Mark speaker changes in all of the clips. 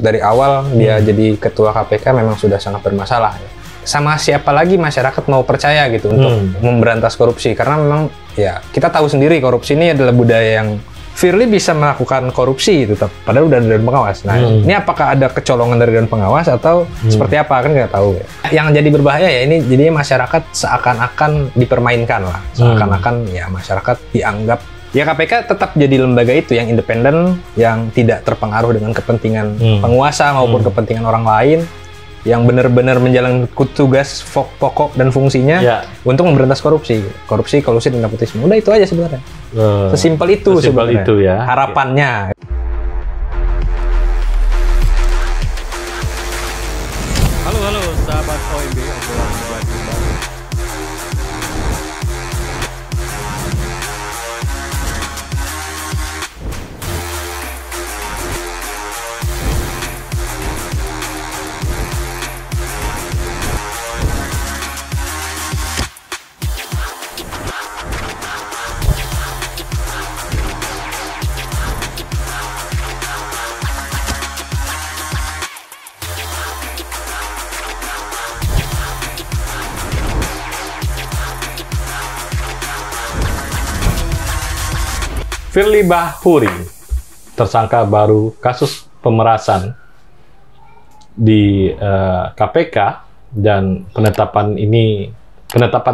Speaker 1: dari awal dia jadi ketua KPK memang sudah sangat bermasalah. Ya. Sama siapa lagi masyarakat mau percaya gitu untuk memberantas korupsi? Karena memang ya kita tahu sendiri korupsi ini adalah budaya yang Firly bisa melakukan korupsi itu, padahal udah ada dewan pengawas. Nah, ini apakah ada kecolongan dari dewan pengawas atau seperti apa kan nggak tahu. Yang jadi berbahaya ya ini jadinya masyarakat seakan-akan dipermainkan lah, seakan-akan ya masyarakat dianggap ya KPK tetap jadi lembaga itu yang independen, yang tidak terpengaruh dengan kepentingan penguasa maupun kepentingan orang lain, yang benar-benar menjalankan tugas pokok dan fungsinya untuk memberantas korupsi, kolusi dan nepotisme. Udah itu aja sebenarnya. Sesimpel itu sebenarnya.
Speaker 2: Itu ya.
Speaker 1: Harapannya.
Speaker 3: Halo sahabat OMB, obrolan wajib baru.
Speaker 2: Firly Bahuri, tersangka baru kasus pemerasan di KPK, dan penetapan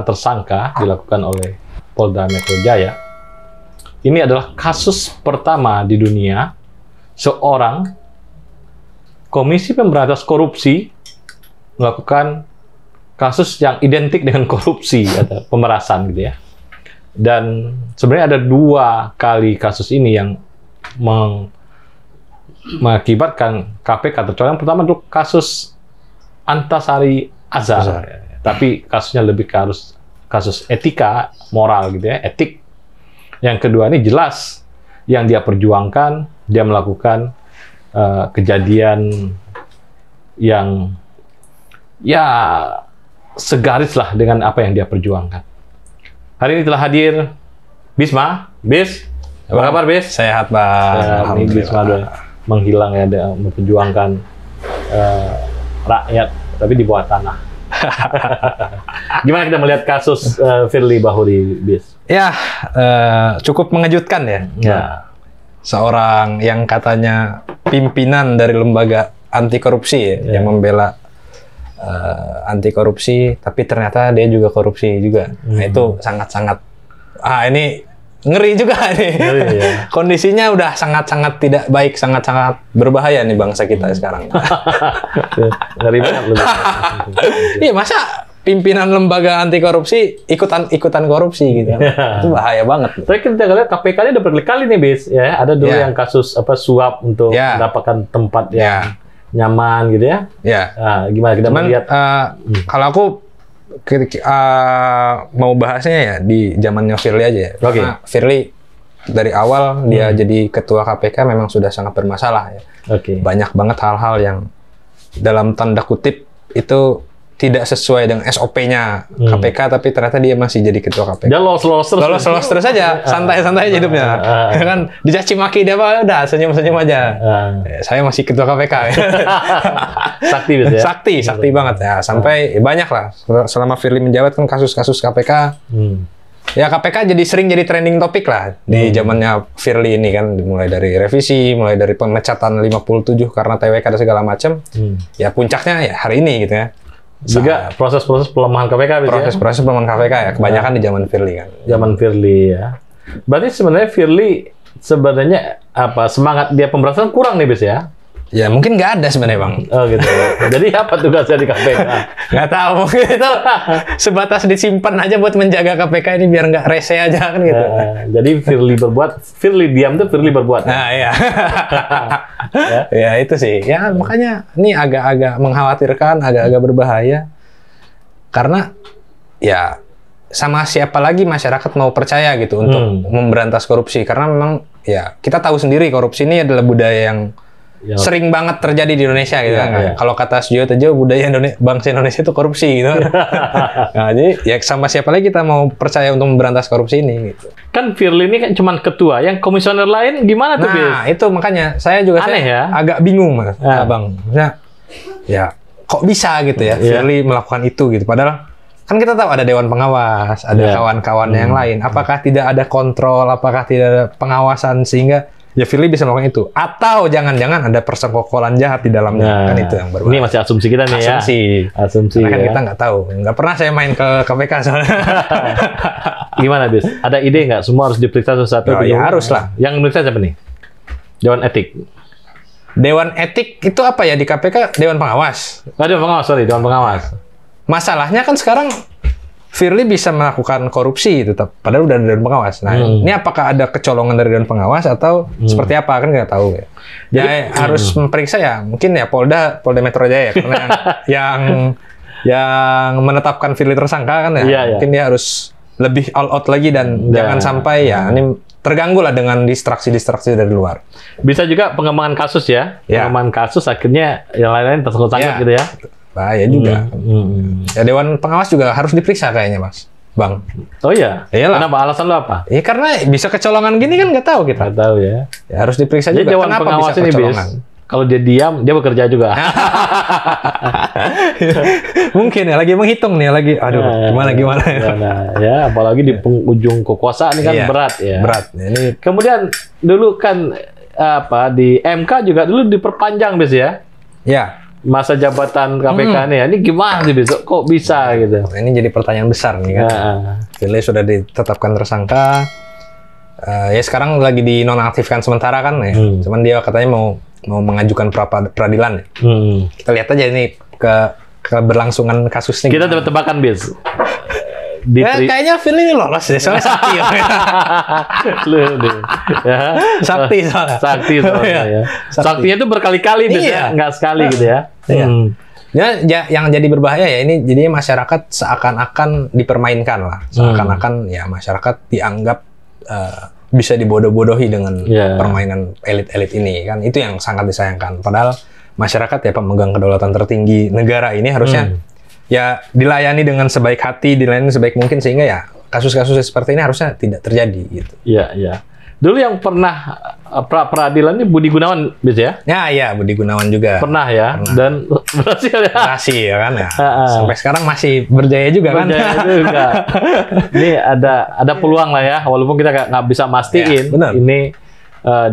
Speaker 2: tersangka dilakukan oleh Polda Metro Jaya. Ini adalah kasus pertama di dunia seorang Komisi Pemberantas Korupsi melakukan kasus yang identik dengan korupsi atau pemerasan gitu ya. Dan sebenarnya ada 2 kali kasus ini yang mengakibatkan KPK tercolong. Yang pertama itu kasus Antasari Azhar. Tapi kasusnya lebih ke kasus etika, moral gitu ya, etik. Yang kedua ini jelas yang dia perjuangkan, dia melakukan kejadian yang ya segaris lah dengan apa yang dia perjuangkan. Hari ini telah hadir Bisma. Bis, apa kabar Bis?
Speaker 1: Sehat, Bang.
Speaker 2: Ini Bisma udah menghilang ya, memperjuangkan rakyat, tapi di bawah tanah. Gimana kita melihat kasus Firly Bahuri, Bis?
Speaker 1: Ya, cukup mengejutkan ya. Seorang yang katanya pimpinan dari lembaga anti korupsi yang membela anti korupsi, tapi ternyata dia juga korupsi juga. Nah, itu sangat-sangat ini ngeri juga nih. Kondisinya udah sangat-sangat tidak baik, sangat-sangat berbahaya nih bangsa kita sekarang.
Speaker 2: Ngeri banget loh.
Speaker 1: Iya, masa pimpinan lembaga anti korupsi ikutan korupsi gitu. Itu bahaya banget.
Speaker 2: Tapi kita lihat KPK ini udah berkali-kali nih, Bis, ya. Ada dulu yang kasus suap untuk mendapatkan tempat yang nyaman gitu ya. Nah, gimana kita melihat?
Speaker 1: Kalau aku mau bahasnya ya di zamannya Firly aja ya. Karena Firly dari awal dia jadi ketua KPK memang sudah sangat bermasalah ya. Banyak banget hal-hal yang dalam tanda kutip itu tidak sesuai dengan SOP-nya KPK, tapi ternyata dia masih jadi ketua KPK.
Speaker 2: Dia lolos
Speaker 1: terus aja, santai-santai aja hidupnya. Ya kan dicaci maki dia udah senyum-senyum aja. Saya masih ketua KPK.
Speaker 2: Sakti gitu ya.
Speaker 1: Sakti banget ya. Sampai banyak lah selama Firly menjabat kan kasus-kasus KPK. Ya KPK sering jadi trending topik lah di zamannya Firly ini kan, mulai dari revisi, mulai dari pemecatan 57 karena TWK dan segala macam. Ya puncaknya ya hari ini gitu ya.
Speaker 2: Juga proses-proses pelemahan KPK.
Speaker 1: Proses-proses pelemahan KPK ya, kebanyakan di zaman Firly kan.
Speaker 2: Zaman Firly ya. Berarti sebenarnya Firly semangat dia pemberantasan kurang nih, Bis ya?
Speaker 1: Ya mungkin nggak ada sebenarnya, Bang.
Speaker 2: Oh gitu. Jadi apa tugasnya di KPK?
Speaker 1: Nggak tahu, mungkin itu sebatas disimpan aja buat menjaga KPK ini biar nggak rese aja kan gitu.
Speaker 2: Jadi Firly diam tuh Firly berbuat.
Speaker 1: Nah iya. Ya itu sih. Ya makanya ini agak-agak mengkhawatirkan, agak-agak berbahaya. Karena ya sama siapa lagi masyarakat mau percaya gitu untuk memberantas korupsi. Karena memang ya kita tahu sendiri korupsi ini adalah budaya yang sering banget terjadi di Indonesia gitu
Speaker 2: Iya,
Speaker 1: kan.
Speaker 2: iya.
Speaker 1: Kalau kata Sujo Tejo, budaya bangsa Indonesia itu korupsi gitu kan. Nah, jadi ya sama siapa lagi kita mau percaya untuk memberantas korupsi ini gitu.
Speaker 2: Kan Firly ini kan cuma ketua, yang komisioner lain gimana tuh, Bis?
Speaker 1: Nah, itu makanya saya juga
Speaker 2: Aneh ya?
Speaker 1: agak bingung Mas,
Speaker 2: Ya.
Speaker 1: Bang. Maksudnya ya kok bisa gitu ya
Speaker 2: Iya.
Speaker 1: Firly melakukan itu gitu. Padahal kan kita tahu ada dewan pengawas, ada
Speaker 2: Iya.
Speaker 1: kawan-kawan yang lain. Apakah tidak ada kontrol, apakah tidak ada pengawasan sehingga ya Firly bisa melakukan itu? Atau jangan-jangan ada persekongkolan jahat di dalamnya? Kan itu yang berbahaya.
Speaker 2: Ini masih asumsi kita nih
Speaker 1: Asumsi.
Speaker 2: ya. Asumsi.
Speaker 1: Karena kan
Speaker 2: ya.
Speaker 1: kita nggak tahu. Nggak pernah saya main ke KPK soalnya.
Speaker 2: Gimana, Bis? Ada ide nggak? Semua harus diperiksa satu-satu?
Speaker 1: Oh, ya harus lah.
Speaker 2: Yang meriksa siapa nih? Dewan Etik.
Speaker 1: Dewan etik itu apa ya di KPK? Dewan pengawas.
Speaker 2: Dewan Pengawas, sorry. Dewan Pengawas.
Speaker 1: Masalahnya kan sekarang Firly bisa melakukan korupsi itu, padahal udah ada dewan pengawas. Nah, ini apakah ada kecolongan dari dewan pengawas atau seperti apa kan nggak tahu ya. Jadi harus memeriksa ya, mungkin ya Polda Metro Jaya karena yang menetapkan Firly tersangka kan ya.
Speaker 2: Iya, iya.
Speaker 1: Mungkin dia harus lebih all out lagi dan jangan sampai ya ini terganggu lah dengan distraksi-distraksi dari luar.
Speaker 2: Bisa juga pengembangan kasus ya.
Speaker 1: Ya.
Speaker 2: Pengembangan kasus akhirnya yang lain-lain tersangkut-sangkut
Speaker 1: Ya.
Speaker 2: gitu ya.
Speaker 1: Bahaya juga. Ya dewan pengawas juga harus diperiksa kayaknya, Mas. Bang.
Speaker 2: Oh iya?
Speaker 1: Iyalah.
Speaker 2: Kenapa? Alasan lo apa?
Speaker 1: Ya karena bisa kecolongan gini kan nggak tahu kita.
Speaker 2: Nggak tahu ya.
Speaker 1: Ya harus diperiksa
Speaker 2: Jadi
Speaker 1: juga.
Speaker 2: Dewan
Speaker 1: Kenapa
Speaker 2: Pengawas
Speaker 1: bisa
Speaker 2: ini, Bis,
Speaker 1: kecolongan?
Speaker 2: kalau dia diam, dia bekerja juga.
Speaker 1: Mungkin ya lagi menghitung nih, lagi aduh gimana
Speaker 2: Ya, apalagi di penghujung kekuasaan ini kan
Speaker 1: Iya,
Speaker 2: berat ya.
Speaker 1: berat. Ini
Speaker 2: Kemudian dulu kan di MK juga dulu diperpanjang, Bis ya.
Speaker 1: ya
Speaker 2: Masa jabatan KPK nih. Ini gimana sih, Bis? Kok bisa gitu?
Speaker 1: ini jadi pertanyaan besar nih kan. Firly sudah ditetapkan tersangka. Ya sekarang lagi dinonaktifkan sementara kan ya. Cuman dia katanya mau mengajukan peradilan. Kita lihat aja ini keberlangsungan kasusnya.
Speaker 2: Kita tebak-tebakan, Bis.
Speaker 1: Kayaknya Firly ini lolos deh, soalnya sakti.
Speaker 2: Lu nih. Ya.
Speaker 1: Sakti soalnya.
Speaker 2: Sakti soalnya ya. Saktinya itu berkali-kali, Bis, ya.
Speaker 1: Iya.
Speaker 2: Nggak sekali gitu ya.
Speaker 1: Iya. Ya, yang jadi berbahaya ya ini jadinya masyarakat seakan-akan dipermainkan lah, seakan-akan ya masyarakat dianggap bisa dibodoh-bodohi dengan permainan elit-elit ini kan, itu yang sangat disayangkan. Padahal masyarakat ya pemegang kedaulatan tertinggi negara ini harusnya ya dilayani dengan sebaik hati, dilayani sebaik mungkin sehingga ya kasus-kasus seperti ini harusnya tidak terjadi gitu.
Speaker 2: Iya, iya. Dulu yang pernah peradilan ini Budi Gunawan, Bis ya?
Speaker 1: Ya, iya Budi Gunawan juga.
Speaker 2: Pernah ya, dan berhasil ya.
Speaker 1: Berhasil ya kan ya. Sampai sekarang masih berjaya juga kan.
Speaker 2: Berjaya juga. Ini ada peluang lah ya, walaupun kita nggak bisa mastiin
Speaker 1: Ya, benar.
Speaker 2: ini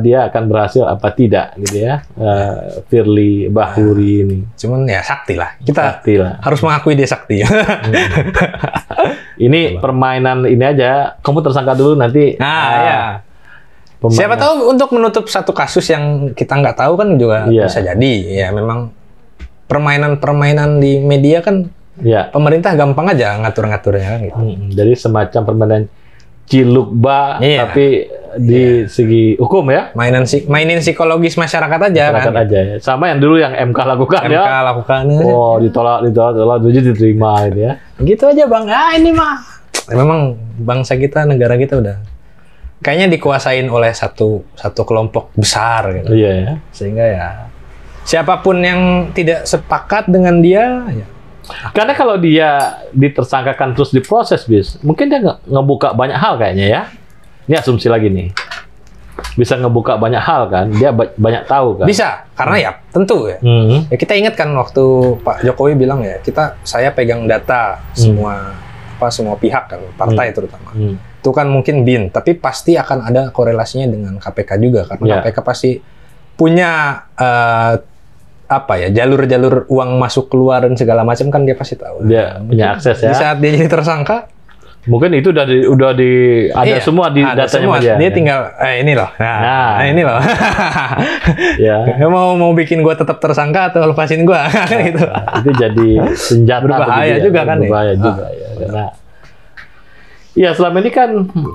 Speaker 2: dia akan berhasil apa tidak gitu ya. Firly Bahuri ini.
Speaker 1: Cuman ya sakti lah. Kita
Speaker 2: Sakti lah.
Speaker 1: harus mengakui dia sakti.
Speaker 2: Ini permainan ini aja, kamu tersangka dulu nanti.
Speaker 1: Ya.
Speaker 2: Pembangunan.
Speaker 1: Siapa tahu untuk menutup satu kasus yang kita nggak tahu kan juga bisa jadi. Ya memang permainan-permainan di media kan pemerintah gampang aja ngatur-ngaturnya kan gitu.
Speaker 2: Jadi semacam permainan cilukba tapi di segi hukum ya.
Speaker 1: Mainin psikologis masyarakat aja
Speaker 2: Masyarakat
Speaker 1: kan.
Speaker 2: aja ya. Sama yang dulu yang MK lakukan ya.
Speaker 1: MK lakukan.
Speaker 2: Oh, ditolak, jadi diterima gitu ya.
Speaker 1: Gitu aja Bang. Ini mah. Memang bangsa kita, negara kita udah kayaknya dikuasain oleh satu kelompok besar gitu.
Speaker 2: Iya ya.
Speaker 1: Sehingga ya siapapun yang tidak sepakat dengan dia ya.
Speaker 2: Karena kalau dia ditersangkakan terus diproses, Bis, mungkin dia ngebuka banyak hal kayaknya ya. Ini asumsi lagi nih. Bisa ngebuka banyak hal kan, dia banyak tahu kan.
Speaker 1: Bisa, karena ya tentu ya. Ya kita ingat kan waktu Pak Jokowi bilang ya, saya pegang data semua pihak kan, partai terutama. Itu kan mungkin BIN, tapi pasti akan ada korelasinya dengan KPK juga karena KPK pasti punya jalur-jalur uang masuk keluar dan segala macam kan dia pasti tahu.
Speaker 2: Dia punya akses ya.
Speaker 1: Di saat dia jadi tersangka,
Speaker 2: mungkin itu udah ada semua di
Speaker 1: ada
Speaker 2: datanya
Speaker 1: semua.
Speaker 2: dia
Speaker 1: Tinggal ini loh. Nah, ini loh.
Speaker 2: Ya.
Speaker 1: mau bikin gua tetap tersangka atau lepasin gua kan gitu.
Speaker 2: Itu jadi senjata
Speaker 1: berbahaya juga kan.
Speaker 2: Berbahaya juga ya. Karena ya selama ini kan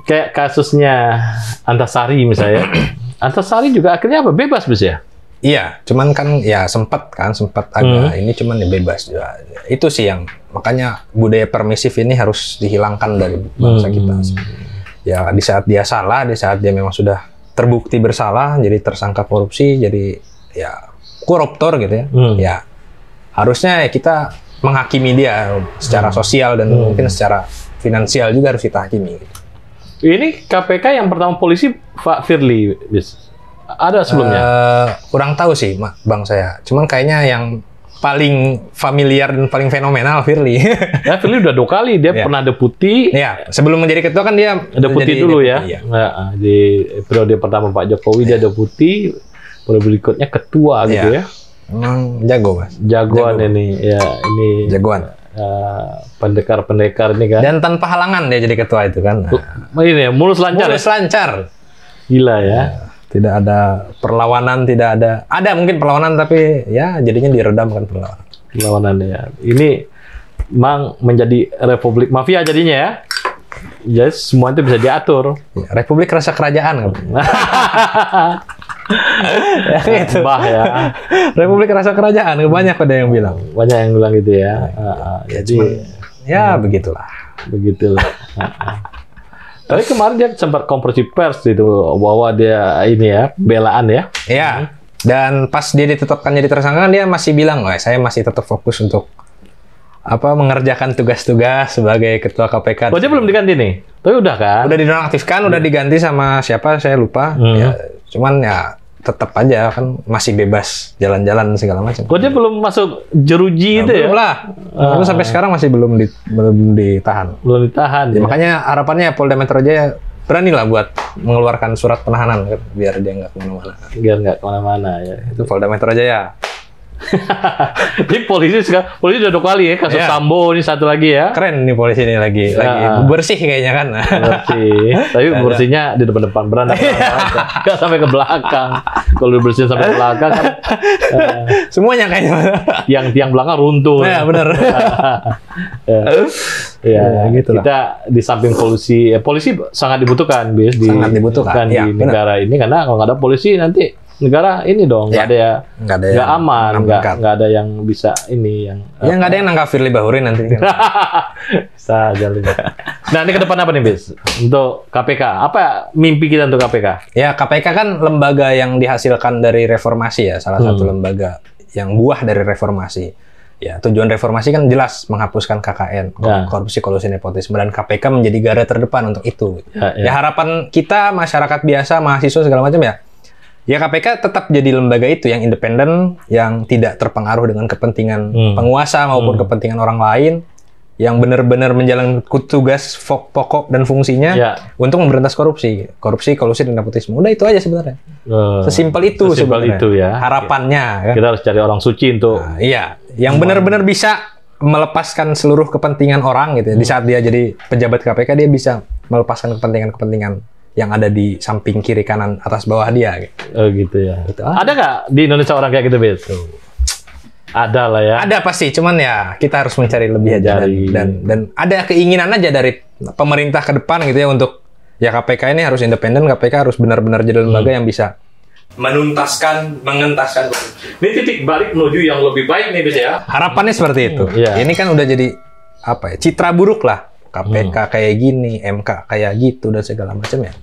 Speaker 2: kayak kasusnya Antasari misalnya. Antasari juga akhirnya bebas, Bis ya?
Speaker 1: Iya, cuman kan ya sempat agak ini cuman ya bebas juga. Itu sih yang makanya budaya permisif ini harus dihilangkan dari bangsa kita. Ya di saat dia salah, di saat dia memang sudah terbukti bersalah, jadi tersangka korupsi, jadi ya koruptor gitu ya. Ya harusnya ya kita menghakimi dia secara sosial dan mungkin secara finansial juga harus kita hakimi. Gitu.
Speaker 2: Ini KPK yang pertama polisi Pak Firly, Bis. Ada sebelumnya?
Speaker 1: Kurang tahu sih, Bang saya. Cuman kayaknya yang paling familiar dan paling fenomenal Firly.
Speaker 2: Ya, Firly udah 2 kali dia pernah deputi.
Speaker 1: Ya, sebelum menjadi ketua kan dia
Speaker 2: deputi dulu
Speaker 1: deputi,
Speaker 2: ya.
Speaker 1: Ya.
Speaker 2: Nah, di periode pertama Pak Jokowi dia deputi, periode berikutnya ketua gitu ya.
Speaker 1: Emang jago, Mas.
Speaker 2: Jagoan ini, ya ini.
Speaker 1: Jagoan.
Speaker 2: Pendekar-pendekar ini kan.
Speaker 1: Dan tanpa halangan dia jadi ketua itu kan. Nah,
Speaker 2: ini ya, mulus lancar.
Speaker 1: mulus lancar.
Speaker 2: Gila ya.
Speaker 1: Tidak ada perlawanan, tidak ada. Ada mungkin perlawanan tapi ya jadinya diredamkan perlawanan.
Speaker 2: Perlawanan ya. Ini memang menjadi republik mafia jadinya ya. Jadi semua itu bisa diatur.
Speaker 1: Ya, Republik rasa kerajaan kan. Ya, gitu.
Speaker 2: Bah ya.
Speaker 1: Republik rasa kerajaan, banyak ada yang bilang.
Speaker 2: Banyak yang bilang gitu ya. Jadi
Speaker 1: ya begitulah.
Speaker 2: Begitulah. Tapi kemarin dia sempat konferensi pers itu bahwa dia ini ya belaan ya.
Speaker 1: Iya. Dan pas dia ditetapkan jadi tersangka dia masih bilang, "Wah, saya masih tetap fokus untuk mengerjakan tugas-tugas sebagai ketua KPK."
Speaker 2: Oh, dia belum diganti nih. Tapi udah kan?
Speaker 1: Udah dinonaktifkan, udah diganti sama siapa saya lupa. Ya, cuman ya tetap aja kan masih bebas jalan-jalan segala macam.
Speaker 2: Kok dia belum masuk jeruji itu ya?
Speaker 1: Belum lah. Itu sampai sekarang masih belum ditahan.
Speaker 2: Belum ditahan.
Speaker 1: Ya, makanya harapannya Polda Metro Jaya beranilah buat mengeluarkan surat penahanan kan, biar dia nggak kemana-mana.
Speaker 2: Biar nggak kemana-mana ya.
Speaker 1: Itu Polda Metro Jaya.
Speaker 2: Ini polisi udah 2 kali ya kasus Sambo, ini satu lagi ya.
Speaker 1: Keren nih polisi ini lagi bersih kayaknya kan.
Speaker 2: Bersih. Tapi bersihnya di depan-depan beranda. Nggak sampai ke belakang. Kalau dibersihin sampai ke belakang kan
Speaker 1: semuanya kayaknya.
Speaker 2: Yang tiang belakang runtuh.
Speaker 1: Ya benar.
Speaker 2: Ya,
Speaker 1: gitu lah.
Speaker 2: kita di samping polisi sangat dibutuhkan, Bis,
Speaker 1: sangat dibutuhkan
Speaker 2: di negara ini karena kalau nggak ada polisi nanti negara ini dong nggak aman, nggak ada yang bisa ini yang
Speaker 1: nggak ada yang nangkap Firly Bahuri nanti.
Speaker 2: Bisa jalin. Nah, ini ke depan apa nih, Bis? Untuk KPK, apa mimpi kita untuk KPK?
Speaker 1: Ya, KPK kan lembaga yang dihasilkan dari reformasi ya, salah satu lembaga yang buah dari reformasi. Ya, tujuan reformasi kan jelas menghapuskan KKN, korupsi, kolusi, nepotisme, dan KPK menjadi garda terdepan untuk itu. Ya, harapan kita masyarakat biasa, mahasiswa segala macam ya KPK tetap jadi lembaga itu yang independen, yang tidak terpengaruh dengan kepentingan penguasa maupun kepentingan orang lain, yang benar-benar menjalankan tugas pokok dan fungsinya untuk memberantas korupsi, kolusi, dan nepotisme. Udah itu aja sebenarnya. Sesimpel itu sebenarnya.
Speaker 2: Itu ya.
Speaker 1: Harapannya. Kan?
Speaker 2: Kita harus cari orang suci untuk.
Speaker 1: Iya, yang benar-benar bisa melepaskan seluruh kepentingan orang gitu. Di saat dia jadi pejabat KPK dia bisa melepaskan kepentingan yang ada di samping kiri kanan atas bawah dia gitu.
Speaker 2: Oh gitu ya. Gitu. Ada nggak di Indonesia orang kayak gitu, Bis? Ada lah ya.
Speaker 1: Ada pasti, cuman ya kita harus mencari lebih aja dan ada keinginan aja dari pemerintah ke depan gitu ya untuk ya KPK ini harus independen, KPK harus benar-benar jadi lembaga yang bisa mengentaskan korupsi.
Speaker 2: Ini titik balik menuju yang lebih baik nih, Bis ya.
Speaker 1: Harapannya seperti itu. Ini kan udah jadi citra buruk lah. KPK kayak gini, MK kayak gitu dan segala macam ya.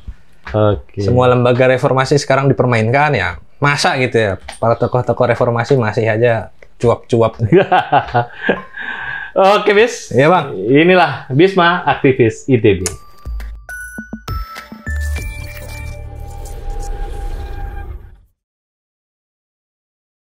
Speaker 1: Semua lembaga reformasi sekarang dipermainkan ya. Masa gitu ya, para tokoh-tokoh reformasi masih aja cuap-cuap.
Speaker 2: Oke, Bis.
Speaker 1: Iya, Bang.
Speaker 2: Inilah Bisma, aktivis ITB.